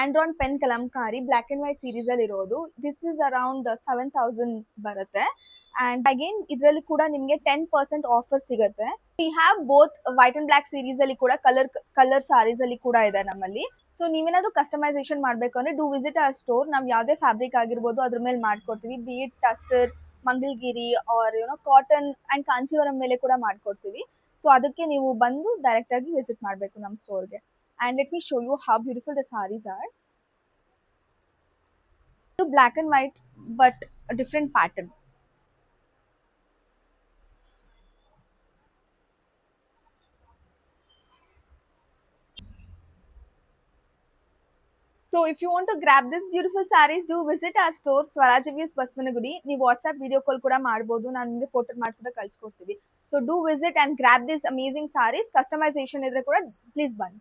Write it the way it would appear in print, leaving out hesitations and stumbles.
ಆಂಡ್ರಾನ್ pen kalamkari black and white series ಅಲ್ಲಿ ಇರೋದು. This is around 7,000 ಬರುತ್ತೆ. ಅಂಡ್ ಅಗೇನ್ ಇದರಲ್ಲಿ ಕೂಡ ನಿಮಗೆ 10% ಆಫರ್ ಸಿಗುತ್ತೆ. We have both white and black series ಅಲ್ಲಿ ಕೂಡ ಕಲರ್ ಸಾರೀಸ್ ಅಲ್ಲಿ ಕೂಡ ಇದೆ ನಮ್ಮಲ್ಲಿ. ಸೊ ನೀವೇನಾದ್ರೂ ಕಸ್ಟಮೈಸೇಷನ್ ಮಾಡಬೇಕು ಅಂದ್ರೆ ಡೂ ವಿಸಿಟ್ ಅವರ್ ಸ್ಟೋರ್. ನಾವು ಯಾವುದೇ ಫ್ಯಾಬ್ರಿಕ್ ಆಗಿರ್ಬೋದು ಅದ್ರ ಮೇಲೆ ಮಾಡ್ಕೊಡ್ತೀವಿ. Be it tussar, Mangalagiri or cotton and Kanjeevaram ಮೇಲೆ ಕೂಡ ಮಾಡ್ಕೊಡ್ತೀವಿ. ಸೊ ಅದಕ್ಕೆ ನೀವು ಬಂದು ಡೈರೆಕ್ಟ್ ಆಗಿ ವಿಸಿಟ್ ಮಾಡಬೇಕು ನಮ್ಮ ಸ್ಟೋರ್ಗೆ. And let me show you how beautiful the sarees are. Black and white but a different pattern. So if you want to grab this beautiful sarees, do visit our store Swarajavius Basvanagudi. ನೀವು WhatsApp video call ಕೂಡ ಮಾಡಬಹುದು. ನಾನು ನಿಮಗೆ photo ಮಾಡಿ ಕೂಡ ಕಳಿಸ್ಕೊಡ್ತೀವಿ. So do visit and grab this amazing sarees. Customization ಇದ್ರೆ ಕೂಡ please ಬನ್ನಿ.